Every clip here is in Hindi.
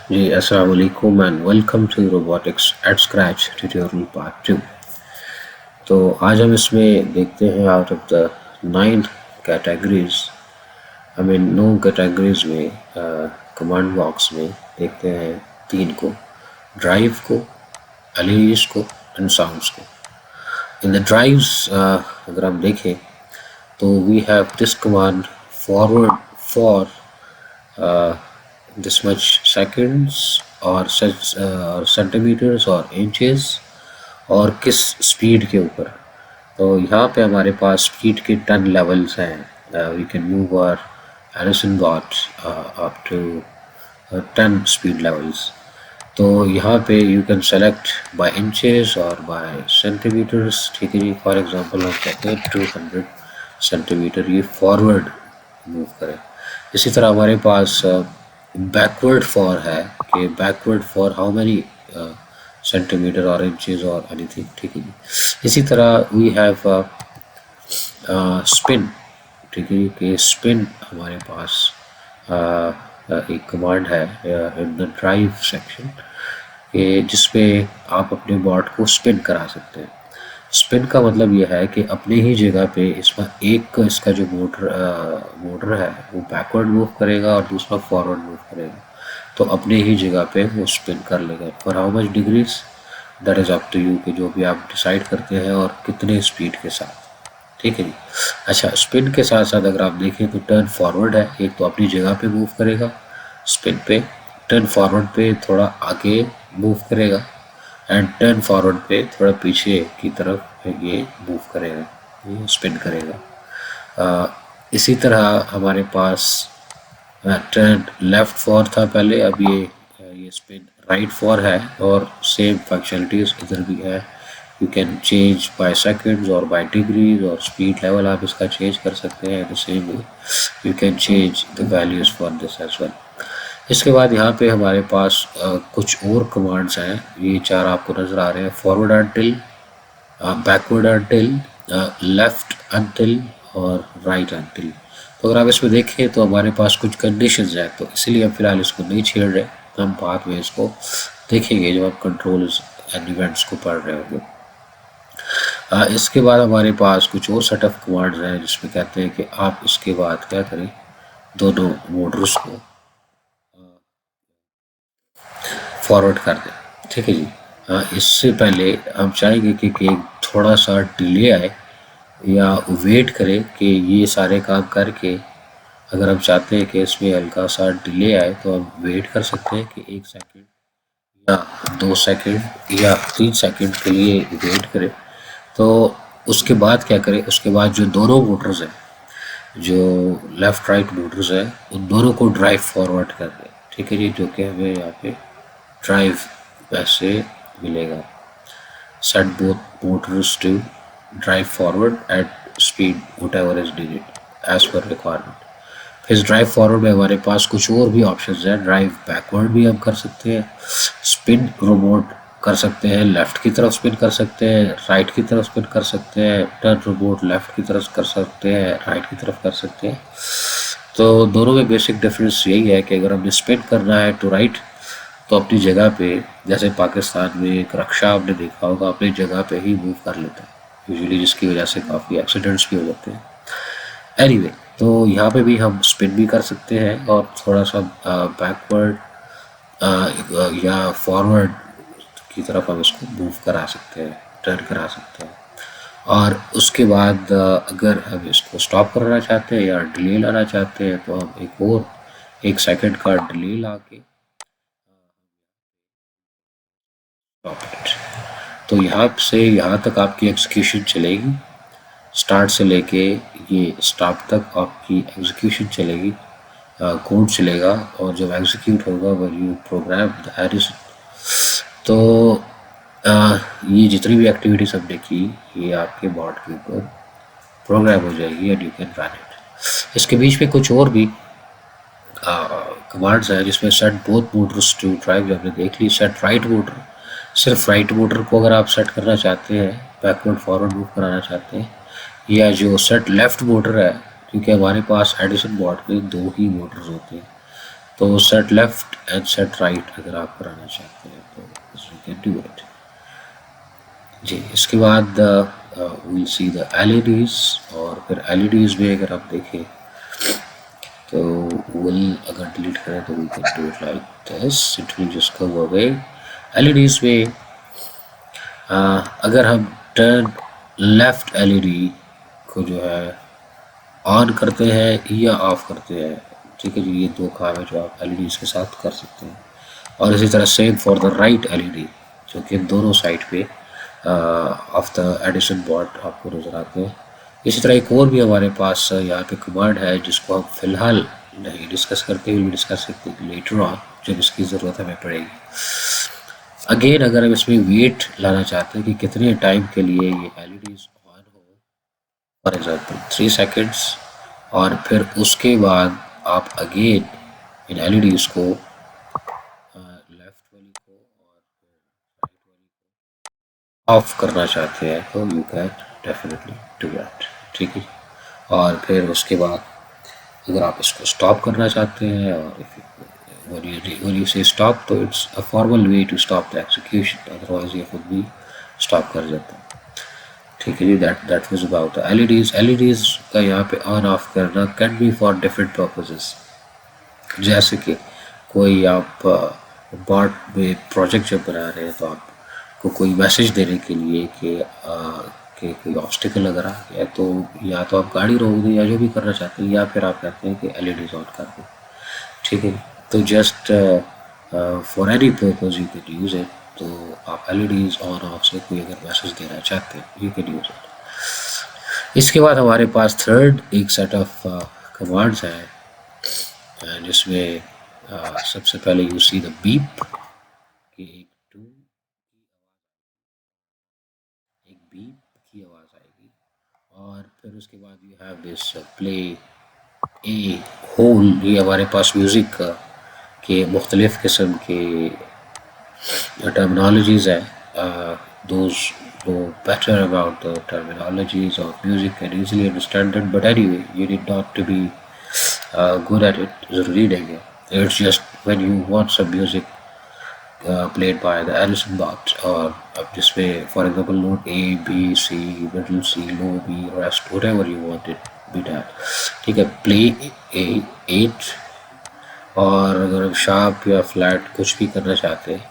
जी अस्सलाम वालेकुम and welcome to robotics at scratch tutorial part 2। तो आज हम इसमें देखते हैं out of the 9 categories, I mean 9 categories में कमांड बॉक्स में देखते हैं 3 को, ड्राइव को, एलईडीज को एंड साउंड्स को। इन द ड्राइव्स अगर हम देखें तो we have this command forward for this much seconds और सेंटीमीटर्स और इंचेस और किस स्पीड के ऊपर। तो यहाँ पे हमारे पास स्पीड के 10 लेवल्स हैं। We can move our Edison dot up to 10 speed levels. तो यहाँ पे you can select by inches और बाय सेंटीमीटर्स। ठीक है जी, फॉर एग्जांपल हम कहते हैं 200 सेंटीमीटर ये फॉरवर्ड मूव करें। इसी तरह हमारे पास बैकवर्ड फॉर है कि backward for how many centimetre और इंचेस और एनीथिंग। ठीक है जी। इसी तरह वी हैव स्पिन। ठीक है कि स्पिन हमारे पास एक कमांड है इन द ड्राइव सेक्शन कि जिसमें आप अपने बोर्ड को स्पिन करा सकते हैं। स्पिन का मतलब यह है कि अपने ही जगह पे इसमें एक इसका जो मोटर है वो बैकवर्ड मूव करेगा और दूसरा फॉरवर्ड मूव करेगा। तो अपने ही जगह पे वो स्पिन कर लेगा। For how much degrees that is up to you कि जो भी आप डिसाइड करते हैं और कितने स्पीड के साथ। ठीक है जी। अच्छा, स्पिन के साथ साथ अगर आप देखें तो टर्न फॉरवर्ड है, एक तो अपनी जगह पे मूव करेगा स्पिन पे, टर्न फॉरवर्ड पे थोड़ा आगे मूव करेगा एंड टर्न फॉरवर्ड पे थोड़ा पीछे की तरफ ये मूव करेगा, ये स्पिन करेगा। इसी तरह हमारे पास टर्न लेफ्ट फॉर था पहले, अब ये स्पिन राइट फॉर है और सेम फंक्शनलिटीज इधर भी है। You can change by seconds और बाय डिग्रीज और स्पीड लेवल आप इसका चेंज कर सकते हैं। The same way you can change the values for this as well. इसके बाद यहाँ पे हमारे पास कुछ और कमांड्स हैं, ये 4 आपको नज़र आ रहे हैं। Forward until, backward until, left until और राइट अनटिल। तो अगर आप इसमें देखें तो हमारे पास कुछ कंडीशंस हैं, तो इसलिए हम फिलहाल इसको नहीं छेड़ रहे, हम बाद में इसको देखेंगे जब आप कंट्रोल्स एंड इवेंट्स को पढ़ रहे होंगे। इसके बाद हमारे पास कुछ और सेट ऑफ कमांड्स हैं जिसमें कहते हैं कि आप इसके बाद क्या करें, दोनों मोटर्स को फॉरवर्ड कर दें। ठीक है जी। इससे पहले हम चाहेंगे कि थोड़ा सा डिले आए या वेट करें कि ये सारे काम करके, अगर हम चाहते हैं कि इसमें हल्का सा डिले आए तो हम वेट कर सकते हैं कि 1 सेकंड या 2 सेकंड या 3 सेकंड के लिए वेट करें। तो उसके बाद क्या करें, उसके बाद जो दोनों मोटर्स हैं, जो लेफ़्ट राइट मोटर्स हैं, उन दोनों को ड्राइव फॉरवर्ड कर दें। ठीक है जी, जो कि हमें यहाँ पे ड्राइव ऐसे मिलेगा। Set both motors to drive forward at speed whatever is needed as per requirement. फिर ड्राइव फॉरवर्ड में हमारे पास कुछ और भी ऑप्शंस हैं। ड्राइव बैकवर्ड भी हम कर सकते हैं, स्पिन रोबोट कर सकते हैं, लेफ़्ट की तरफ स्पिन कर सकते हैं, राइट की तरफ स्पिन कर सकते हैं, टर्न रोबोट लेफ़्ट की तरफ कर सकते हैं, राइट की तरफ कर सकते हैं। तो दोनों में बेसिक डिफरेंस यही है कि अगर हमने स्पिन करना है टू राइट तो अपनी जगह पे, जैसे पाकिस्तान में एक रक्षा आपने देखा होगा, अपनी जगह पे ही मूव कर लेता है यूजुअली, जिसकी वजह से काफ़ी एक्सीडेंट्स भी हो जाते हैं। एनीवे, तो यहाँ पे भी हम स्पिन भी कर सकते हैं और थोड़ा सा बैकवर्ड या फॉरवर्ड की तरफ हम इसको मूव करा सकते हैं, टर्न करा सकते हैं। और उसके बाद अगर हम इसको स्टॉप करना चाहते हैं या डिले लाना चाहते हैं तो हम एक और 1 सेकंड का डिले ला के स्टॉप इट। तो यहाँ से यहाँ तक आपकी एग्जीक्यूशन चलेगी, स्टार्ट से लेके ये स्टॉप तक आपकी एग्जीक्यूशन चलेगी, कोड चलेगा। और जब एग्जीक्यूट होगा when you program the Edison, तो ये जितनी भी एक्टिविटीज हमने की ये आपके बोर्ड के ऊपर प्रोग्राम हो जाएगी and you can run it. इसके बीच में कुछ और भी कमांड्स हैं जिसमें set both motors to drive, जो हमने देख ली। सेट राइट मोटर, सिर्फ राइट मोटर को अगर आप सेट करना चाहते हैं, बैकवर्ड फॉरवर्ड मूव कराना चाहते हैं, या जो सेट लेफ्ट मोटर है, क्योंकि हमारे पास एडिशन बोर्ड में 2 ही मोटर्स होते हैं, तो set left and set right अगर आप कराना चाहते हैं तो यू कैन डू इट। जी, इसके बाद विल सी द एलईडीज, और फिर एलईडीज में अगर आप देखें तो विल अगर डिलीट करें तो we can do it like this, it will just go away. LEDs में अगर हम टर्न लेफ्ट एलईडी को जो है ऑन करते हैं या ऑफ करते हैं, ठीक है जी, ये दो काम है जो आप एलईडीज के साथ कर सकते हैं। और इसी तरह same for the right LED, जो कि दोनों साइड पे ऑफ द एडिशन बोर्ड आपको नज़र आते हैं। इसी तरह एक और भी हमारे पास यहाँ पे कमांड है जिसको हम फिलहाल नहीं डिस्कस करते, विल डिस्कस करते लेटर ऑन जब इसकी ज़रूरत हमें पड़ेगी। अगेन अगर हम इसमें वेट लाना चाहते हैं कि कितने टाइम के लिए ये एलईडीज ऑन हो, फॉर एग्जांपल 3 सेकंड्स, और फिर उसके बाद आप अगेन इन एलईडीज को लेफ्ट वाली को और राइट वाली को ऑफ करना चाहते हैं तो you can definitely do that, ठीक है। और फिर उसके बाद अगर आप इसको स्टॉप करना चाहते हैं, और when you say stop तो it's a formal way to stop the execution, otherwise ये खुद भी स्टॉप कर जाता है, ठीक है जी। That was about the LEDs. LEDs का यहाँ पे ऑन ऑफ करना can be for different purposes, जैसे कि कोई आप बॉट में प्रोजेक्ट जब बना रहे हैं तो आपको कोई मैसेज देने के लिए कि कोई ऑब्स्टिकल अगर आ गया है तो या तो आप गाड़ी रोक दें या जो भी करना चाहते हैं, या फिर आप कहते हैं कि एलईडीज ऑन कर दें, ठीक है। तो just for any purpose you can use it. तो आप एलईडीज ऑन ऑफ से कोई अगर मैसेज देना चाहते हैं यू कैन यूज़ इट। इसके बाद हमारे पास थर्ड एक सेट ऑफ कमांड्स हैं जिसमें सबसे पहले यू सी द बीप कि एक बीप की आवाज़ आएगी, और फिर उसके बाद you have this play a whole. ये हमारे पास म्यूज़िक के मुख्तलिफ़ किस्म के terminologies है, those who better about the terminologies of music can easily understand it, but anyway you need not to be good at it ज़रूरी नहीं है। It's just when you want some music played by the Edison bot, और अब जिसमें for example note A, B, C, middle C, low B, rest, whatever you want it be done, ठीक है। play A 8, और अगर हम शार्प या फ्लैट कुछ भी करना चाहते हैं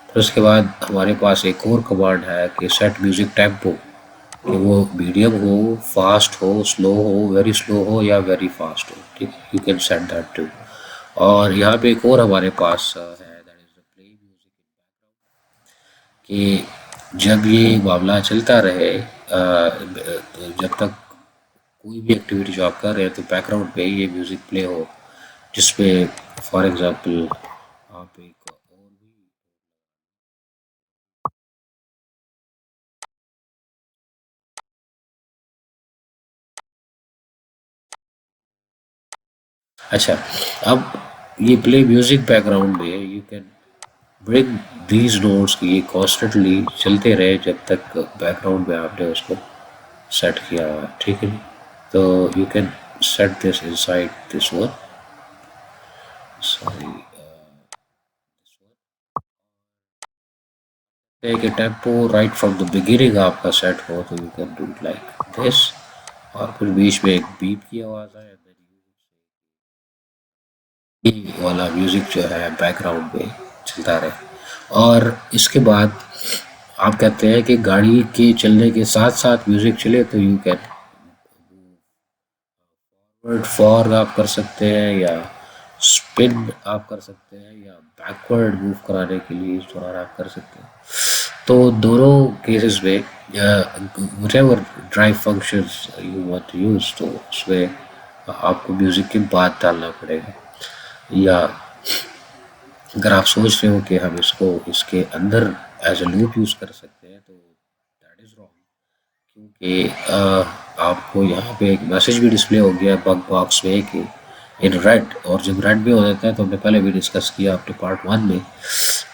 फिर उसके बाद हमारे पास एक और कमांड है कि सेट म्यूज़िक टेम्पो, कि वो मीडियम हो, फास्ट हो, स्लो हो, वेरी स्लो हो या वेरी फास्ट हो, ठीक है, you can set that to. और यहाँ पे एक और हमारे पास है that is the play music कि जब ये मामला चलता रहे, जब तक कोई भी एक्टिविटी जो आप कर रहे हैं तो बैकग्राउंड पे ये म्यूज़िक प्ले हो, जिसपे फॉर एग्जांपल आप एक और भी अच्छा, अब ये प्ले म्यूजिक बैकग्राउंड में you can bring these notes की ये कॉन्स्टेंटली चलते रहे जब तक बैकग्राउंड में आपने उसको सेट किया हुआ है, ठीक है। तो you can set this inside this one, sorry कि tempo right from the beginning आपका सेट हो तो you can do it like this, और फिर बीच में एक बीप की आवाज़ आए, ये वाला म्यूज़िक जो है बैकग्राउंड में चलता रहे। और इसके बाद आप कहते हैं कि गाड़ी के चलने के साथ साथ म्यूज़िक चले तो यू कैन फॉरवर्ड फॉर आप कर सकते हैं, या स्पिन आप कर सकते हैं, या बैकवर्ड मूव कराने के लिए इस दौरान आप कर सकते हैं। तो दोनों केसेस में whatever drive functions you want to use तो उसमें आपको म्यूज़िक के बाद डालना पड़ेगा। या अगर आप सोच रहे हो कि हम इसको इसके अंदर एज अ लूप यूज़ कर सकते हैं तो दैट इज़ रॉन्ग, क्योंकि आपको यहाँ पे एक मैसेज भी डिस्प्ले हो गया बग बॉक्स में कि इन रेड, और जब रेड भी हो जाता है तो हमने पहले भी डिस्कस किया अपने पार्ट 1 में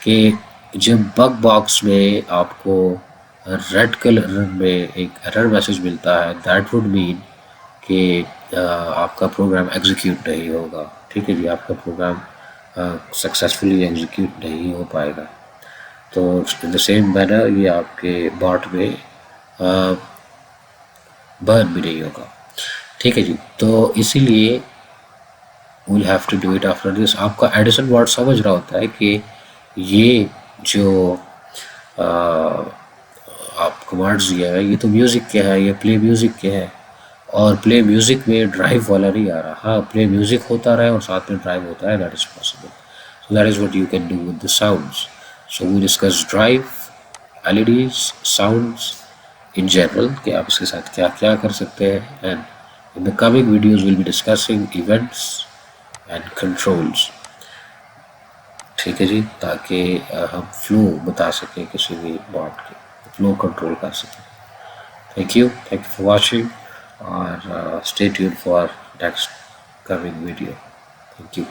कि जब बग बॉक्स में आपको रेड कलर में एक एरर मैसेज मिलता है दैट वुड मीन कि आपका प्रोग्राम एग्जीक्यूट नहीं होगा, ठीक है जी, आपका प्रोग्राम सक्सेसफुली एग्जीक्यूट नहीं हो पाएगा। तो इन द सेम मैनर ये आपके बॉट में बर्न भी नहीं होगा। ठीक है जी, तो इसीलिए we'll have to do it after this। आपका एडिसन बॉट समझ रहा होता है कि ये जो आ, आप कमांड्स दिया है ये तो म्यूज़िक के है, ये प्ले म्यूज़िक के है, और प्ले म्यूज़िक में ड्राइव वाला नहीं आ रहा। हाँ, प्ले म्यूज़िक होता रहे और साथ में ड्राइव होता है, that is possible. So that is what you can do with the sounds. So we discuss drive, LEDs, sounds in general कि आप इसके साथ क्या क्या कर सकते हैं, and in the coming videos will be discussing events and controls. ठीक है जी, ताकि हम फ्लो बता सकें किसी भी बॉट के, फ्लो कंट्रोल कर सकें। थैंक यू फॉर वॉचिंग, और stay tuned for next coming video. Thank you.